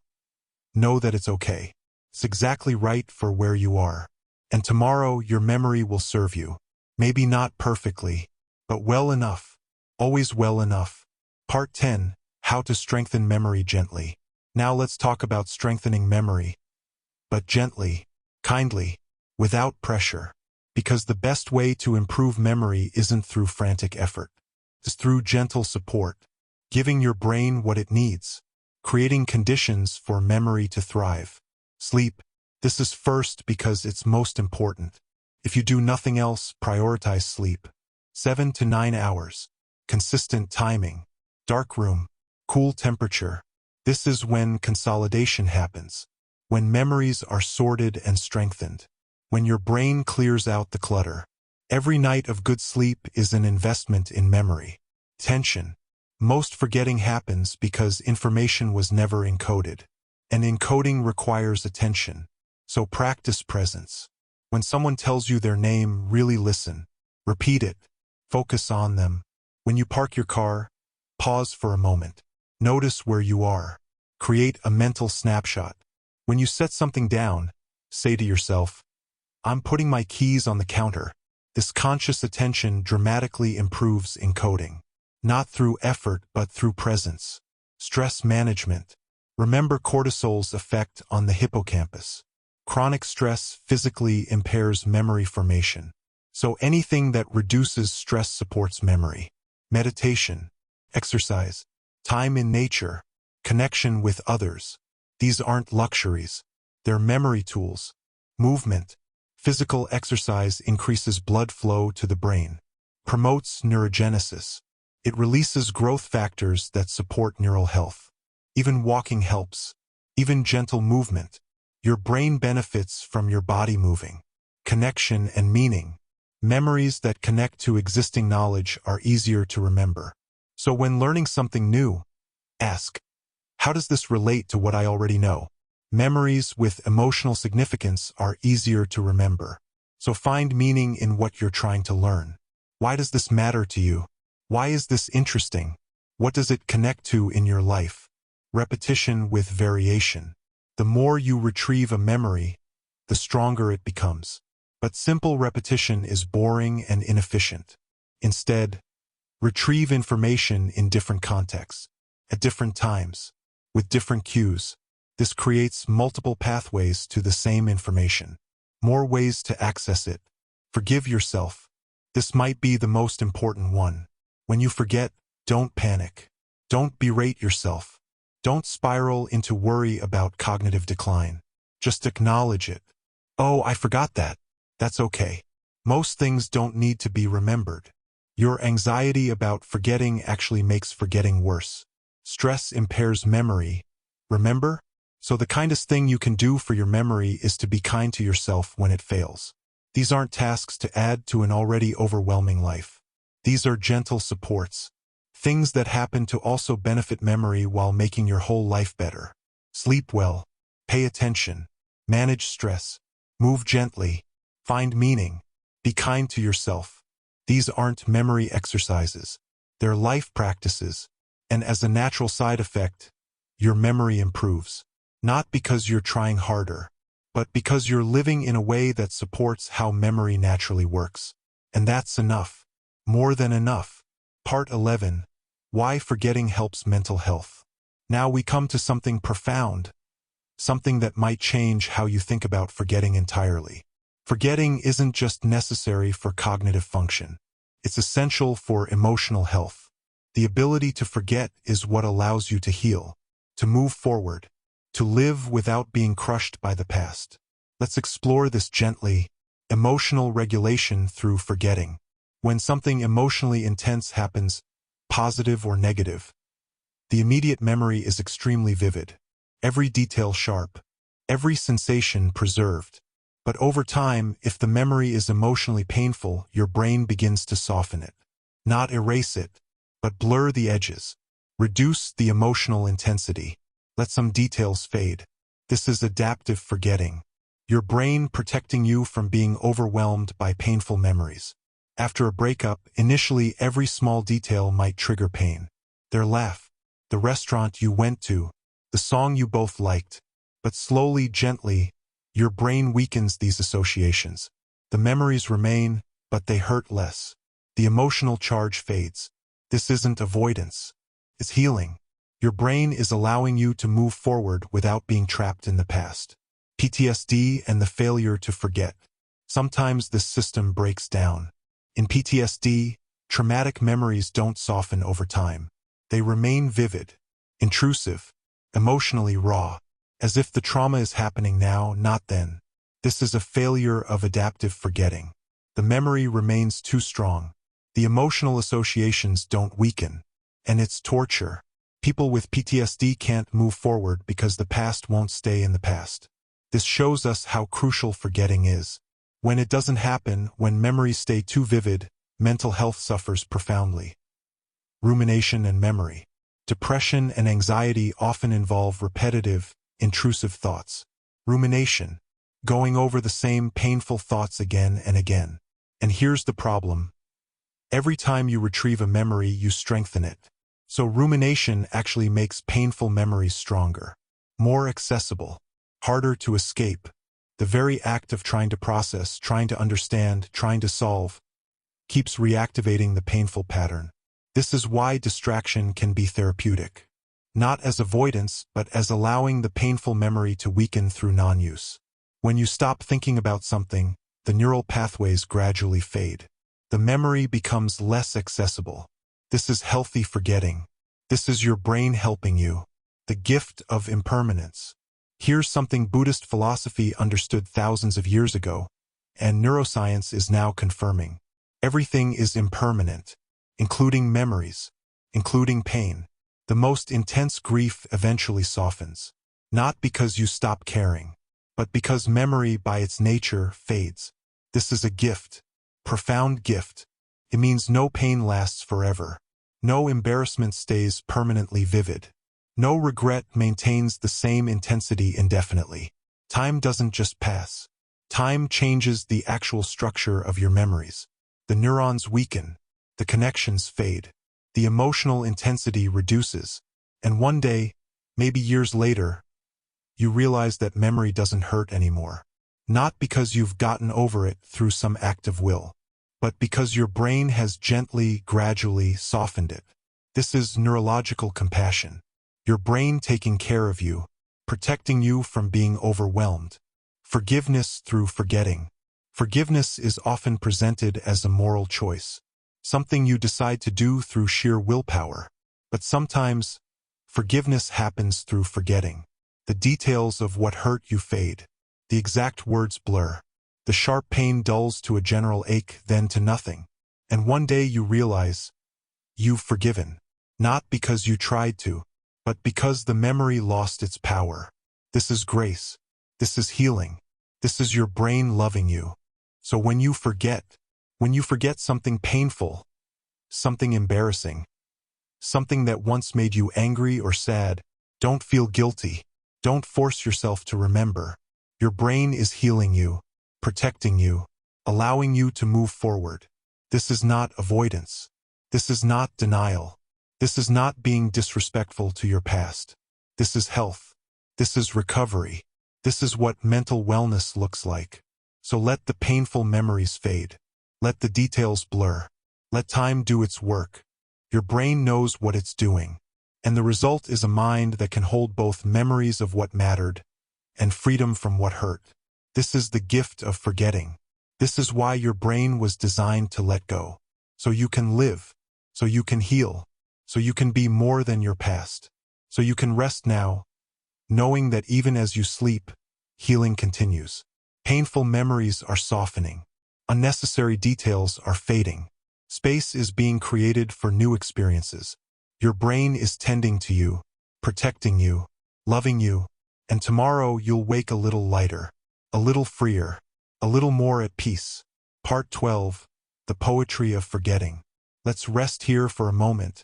know that it's okay. It's exactly right for where you are. And tomorrow, your memory will serve you. Maybe not perfectly, but well enough. Always well enough. Part 10, How to Strengthen Memory Gently. Now let's talk about strengthening memory. But gently, kindly, without pressure. Because the best way to improve memory isn't through frantic effort. It's through gentle support. Giving your brain what it needs. Creating conditions for memory to thrive. Sleep. This is first because it's most important. If you do nothing else, prioritize sleep. 7 to 9 hours. Consistent timing. Dark room. Cool temperature. This is when consolidation happens. When memories are sorted and strengthened. When your brain clears out the clutter. Every night of good sleep is an investment in memory. Tension. Most forgetting happens because information was never encoded. And encoding requires attention. So practice presence. When someone tells you their name, really listen. Repeat it. Focus on them. When you park your car, pause for a moment. Notice where you are. Create a mental snapshot. When you set something down, say to yourself, I'm putting my keys on the counter. This conscious attention dramatically improves encoding. Not through effort, but through presence. Stress management. Remember cortisol's effect on the hippocampus. Chronic stress physically impairs memory formation. So anything that reduces stress supports memory. Meditation, exercise, time in nature, connection with others. These aren't luxuries. They're memory tools. Movement. Physical exercise increases blood flow to the brain. Promotes neurogenesis. It releases growth factors that support neural health. Even walking helps. Even gentle movement. Your brain benefits from your body moving. Connection and meaning. Memories that connect to existing knowledge are easier to remember. So when learning something new, ask, how does this relate to what I already know? Memories with emotional significance are easier to remember. So find meaning in what you're trying to learn. Why does this matter to you? Why is this interesting? What does it connect to in your life? Repetition with variation. The more you retrieve a memory, the stronger it becomes. But simple repetition is boring and inefficient. Instead, retrieve information in different contexts, at different times, with different cues. This creates multiple pathways to the same information. More ways to access it. Forgive yourself. This might be the most important one. When you forget, don't panic. Don't berate yourself. Don't spiral into worry about cognitive decline. Just acknowledge it. Oh, I forgot that. That's okay. Most things don't need to be remembered. Your anxiety about forgetting actually makes forgetting worse. Stress impairs memory. Remember? So the kindest thing you can do for your memory is to be kind to yourself when it fails. These aren't tasks to add to an already overwhelming life. These are gentle supports. Things that happen to also benefit memory while making your whole life better. Sleep well. Pay attention. Manage stress. Move gently. Find meaning. Be kind to yourself. These aren't memory exercises. They're life practices. And as a natural side effect, your memory improves. Not because you're trying harder, but because you're living in a way that supports how memory naturally works. And that's enough. More than enough. Part 11. Why forgetting helps mental health. Now we come to something profound. Something that might change how you think about forgetting entirely. Forgetting isn't just necessary for cognitive function. It's essential for emotional health. The ability to forget is what allows you to heal, to move forward, to live without being crushed by the past. Let's explore this gently. Emotional regulation through forgetting. When something emotionally intense happens, positive or negative, the immediate memory is extremely vivid. Every detail sharp, every sensation preserved. But over time, if the memory is emotionally painful, your brain begins to soften it. Not erase it, but blur the edges. Reduce the emotional intensity. Let some details fade. This is adaptive forgetting. Your brain protecting you from being overwhelmed by painful memories. After a breakup, initially every small detail might trigger pain. Their laugh, the restaurant you went to, the song you both liked. But slowly, gently, your brain weakens these associations. The memories remain, but they hurt less. The emotional charge fades. This isn't avoidance. It's healing. Your brain is allowing you to move forward without being trapped in the past. PTSD and the failure to forget. Sometimes this system breaks down. In PTSD, traumatic memories don't soften over time. They remain vivid, intrusive, emotionally raw, as if the trauma is happening now, not then. This is a failure of adaptive forgetting. The memory remains too strong. The emotional associations don't weaken. And it's torture. People with PTSD can't move forward because the past won't stay in the past. This shows us how crucial forgetting is. When it doesn't happen, when memories stay too vivid, mental health suffers profoundly. Rumination and memory. Depression and anxiety often involve repetitive, intrusive thoughts. Rumination. Going over the same painful thoughts again and again. And here's the problem. Every time you retrieve a memory, you strengthen it. So rumination actually makes painful memories stronger, more accessible, harder to escape. The very act of trying to process, trying to understand, trying to solve, keeps reactivating the painful pattern. This is why distraction can be therapeutic. Not as avoidance, but as allowing the painful memory to weaken through non-use. When you stop thinking about something, the neural pathways gradually fade. The memory becomes less accessible. This is healthy forgetting. This is your brain helping you. The gift of impermanence. Here's something Buddhist philosophy understood thousands of years ago, and neuroscience is now confirming. Everything is impermanent, including memories, including pain. The most intense grief eventually softens. Not because you stop caring, but because memory by its nature fades. This is a gift. Profound gift. It means no pain lasts forever. No embarrassment stays permanently vivid. No regret maintains the same intensity indefinitely. Time doesn't just pass. Time changes the actual structure of your memories. The neurons weaken. The connections fade. The emotional intensity reduces. And one day, maybe years later, you realize that memory doesn't hurt anymore. Not because you've gotten over it through some act of will, but because your brain has gently, gradually softened it. This is neurological compassion. Your brain taking care of you, protecting you from being overwhelmed. Forgiveness through forgetting. Forgiveness is often presented as a moral choice, something you decide to do through sheer willpower. But sometimes, forgiveness happens through forgetting. The details of what hurt you fade. The exact words blur. The sharp pain dulls to a general ache, then to nothing. And one day you realize, you've forgiven. Not because you tried to, but because the memory lost its power. This is grace. This is healing. This is your brain loving you. So when you forget something painful, something embarrassing, something that once made you angry or sad, don't feel guilty. Don't force yourself to remember. Your brain is healing you, protecting you, allowing you to move forward. This is not avoidance. This is not denial. This is not being disrespectful to your past. This is health. This is recovery. This is what mental wellness looks like. So let the painful memories fade. Let the details blur. Let time do its work. Your brain knows what it's doing. And the result is a mind that can hold both memories of what mattered and freedom from what hurt. This is the gift of forgetting. This is why your brain was designed to let go. So you can live. So you can heal. so you can be more than your past. So you can rest now, knowing that even as you sleep, healing continues. Painful memories are softening. Unnecessary details are fading. Space is being created for new experiences. Your brain is tending to you, protecting you, loving you, and tomorrow you'll wake a little lighter, a little freer, a little more at peace. Part 12. The Poetry of Forgetting. Let's rest here for a moment,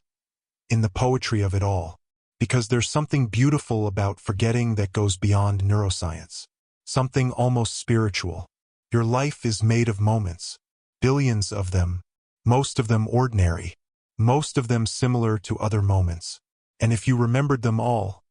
in the poetry of it all, because there's something beautiful about forgetting that goes beyond neuroscience. Something almost spiritual. Your life is made of moments, billions of them, most of them ordinary, most of them similar to other moments. And if you remembered them all,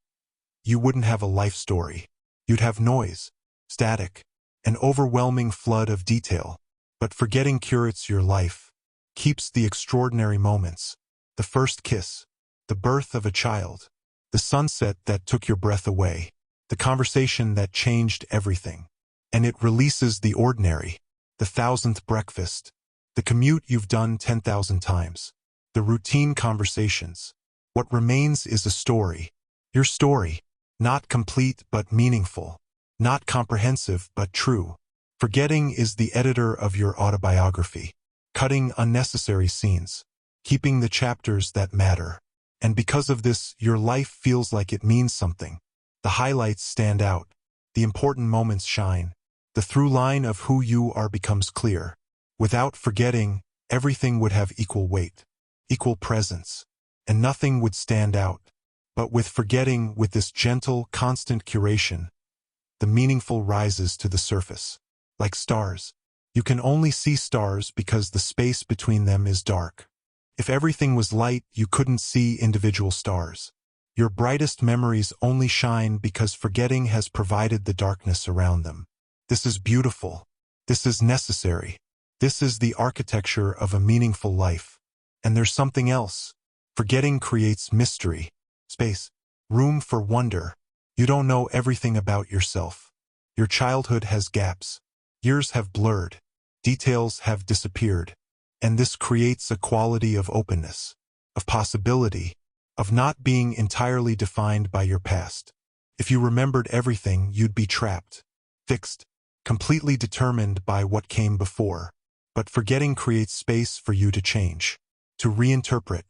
you wouldn't have a life story. You'd have noise, static, an overwhelming flood of detail. But forgetting curates your life, keeps the extraordinary moments, the first kiss, the birth of a child, the sunset that took your breath away, the conversation that changed everything. And it releases the ordinary, the 1,000th breakfast, the commute you've done 10,000 times, the routine conversations. What remains is a story. Your story, not complete but meaningful, not comprehensive but true. Forgetting is the editor of your autobiography, cutting unnecessary scenes, keeping the chapters that matter. And because of this, your life feels like it means something. The highlights stand out, the important moments shine, the through line of who you are becomes clear. Without forgetting, everything would have equal weight, equal presence, and nothing would stand out. But with forgetting, with this gentle, constant curation, the meaningful rises to the surface. Like stars. You can only see stars because the space between them is dark. If everything was light, you couldn't see individual stars. Your brightest memories only shine because forgetting has provided the darkness around them. This is beautiful. This is necessary. This is the architecture of a meaningful life. And there's something else. Forgetting creates mystery, space, room for wonder. You don't know everything about yourself. Your childhood has gaps. Years have blurred, details have disappeared, and this creates a quality of openness, of possibility, of not being entirely defined by your past. If you remembered everything, you'd be trapped, fixed, completely determined by what came before. But forgetting creates space for you to change, to reinterpret,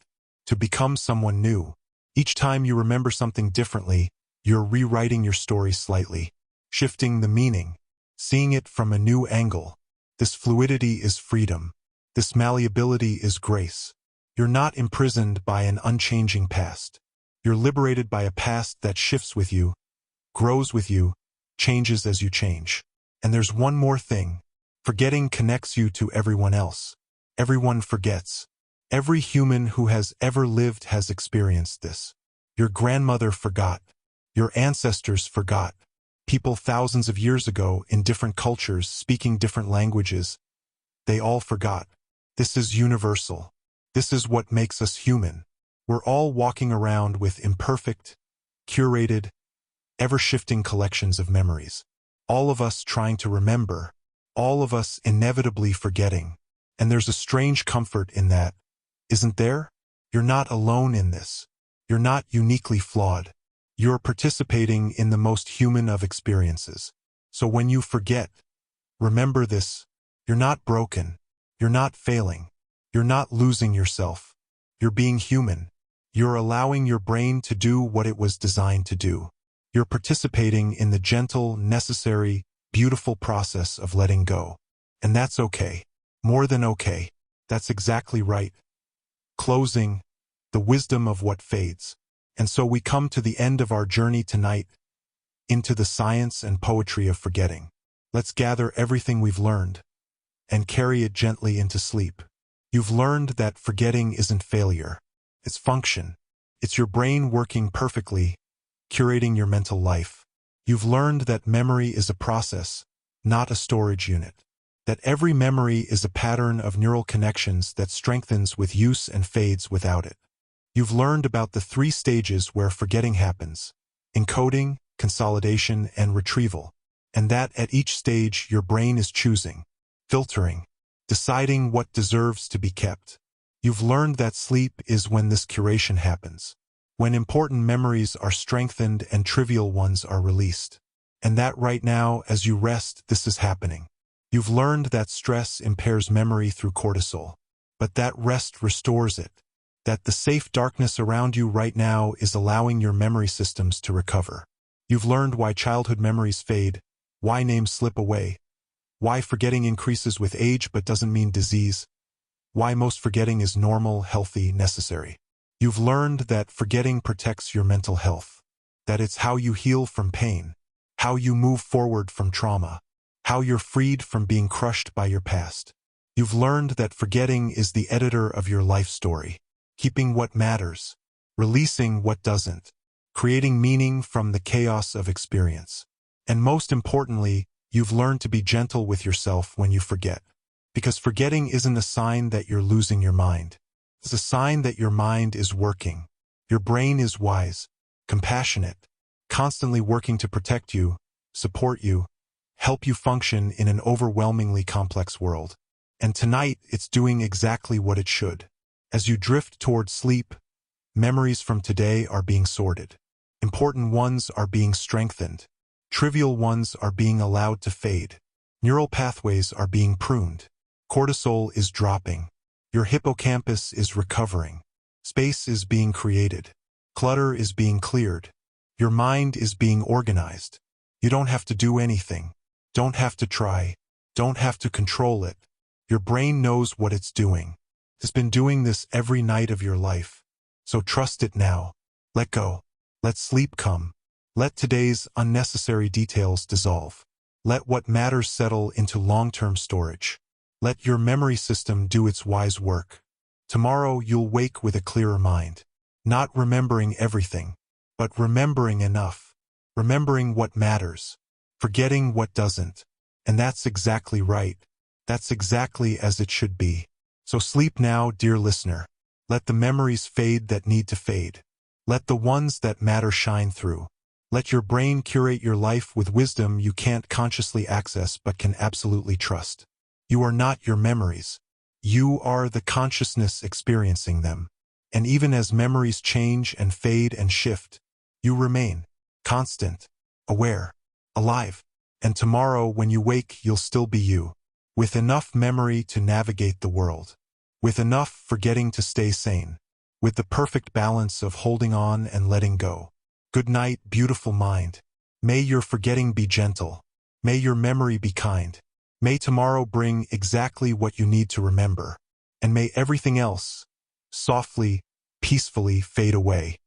to become someone new. Each time you remember something differently, you're rewriting your story slightly, shifting the meaning, seeing it from a new angle. This fluidity is freedom. This malleability is grace. You're not imprisoned by an unchanging past. You're liberated by a past that shifts with you, grows with you, changes as you change. And there's one more thing. Forgetting connects you to everyone else. Everyone forgets. Every human who has ever lived has experienced this. Your grandmother forgot. Your ancestors forgot. People thousands of years ago in different cultures speaking different languages, they all forgot. This is universal. This is what makes us human. We're all walking around with imperfect, curated, ever-shifting collections of memories. All of us trying to remember, all of us inevitably forgetting. And there's a strange comfort in that, isn't there? You're not alone in this. You're not uniquely flawed. You're participating in the most human of experiences. So when you forget, remember this. You're not broken. You're not failing. You're not losing yourself. You're being human. You're allowing your brain to do what it was designed to do. You're participating in the gentle, necessary, beautiful process of letting go. And that's okay. More than okay. That's exactly right. Closing, the wisdom of what fades. And so we come to the end of our journey tonight, into the science and poetry of forgetting. Let's gather everything we've learned and carry it gently into sleep. You've learned that forgetting isn't failure. It's function. It's your brain working perfectly, curating your mental life. You've learned that memory is a process, not a storage unit. That every memory is a pattern of neural connections that strengthens with use and fades without it. You've learned about the 3 stages where forgetting happens: encoding, consolidation, and retrieval. And that at each stage your brain is choosing, filtering, deciding what deserves to be kept. You've learned that sleep is when this curation happens, when important memories are strengthened and trivial ones are released. And that right now, as you rest, this is happening. You've learned that stress impairs memory through cortisol, but that rest restores it. That the safe darkness around you right now is allowing your memory systems to recover. You've learned why childhood memories fade, why names slip away, why forgetting increases with age but doesn't mean disease, why most forgetting is normal, healthy, necessary. You've learned that forgetting protects your mental health, that it's how you heal from pain, how you move forward from trauma, how you're freed from being crushed by your past. You've learned that forgetting is the editor of your life story, keeping what matters, releasing what doesn't, creating meaning from the chaos of experience. And most importantly, you've learned to be gentle with yourself when you forget. Because forgetting isn't a sign that you're losing your mind. It's a sign that your mind is working. Your brain is wise, compassionate, constantly working to protect you, support you, help you function in an overwhelmingly complex world. And tonight, it's doing exactly what it should. As you drift toward sleep, memories from today are being sorted. Important ones are being strengthened. Trivial ones are being allowed to fade. Neural pathways are being pruned. Cortisol is dropping. Your hippocampus is recovering. Space is being created. Clutter is being cleared. Your mind is being organized. You don't have to do anything. Don't have to try. Don't have to control it. Your brain knows what it's doing. It's been doing this every night of your life. So trust it now. Let go. Let sleep come. Let today's unnecessary details dissolve. Let what matters settle into long-term storage. Let your memory system do its wise work. Tomorrow you'll wake with a clearer mind. Not remembering everything, but remembering enough. Remembering what matters. Forgetting what doesn't. And that's exactly right. That's exactly as it should be. So sleep now, dear listener. Let the memories fade that need to fade. Let the ones that matter shine through. Let your brain curate your life with wisdom you can't consciously access but can absolutely trust. You are not your memories. You are the consciousness experiencing them. And even as memories change and fade and shift, you remain constant, aware, alive. And tomorrow when you wake, you'll still be you, with enough memory to navigate the world, with enough forgetting to stay sane, with the perfect balance of holding on and letting go. Good night, beautiful mind. May your forgetting be gentle. May your memory be kind. May tomorrow bring exactly what you need to remember. And may everything else softly, peacefully fade away.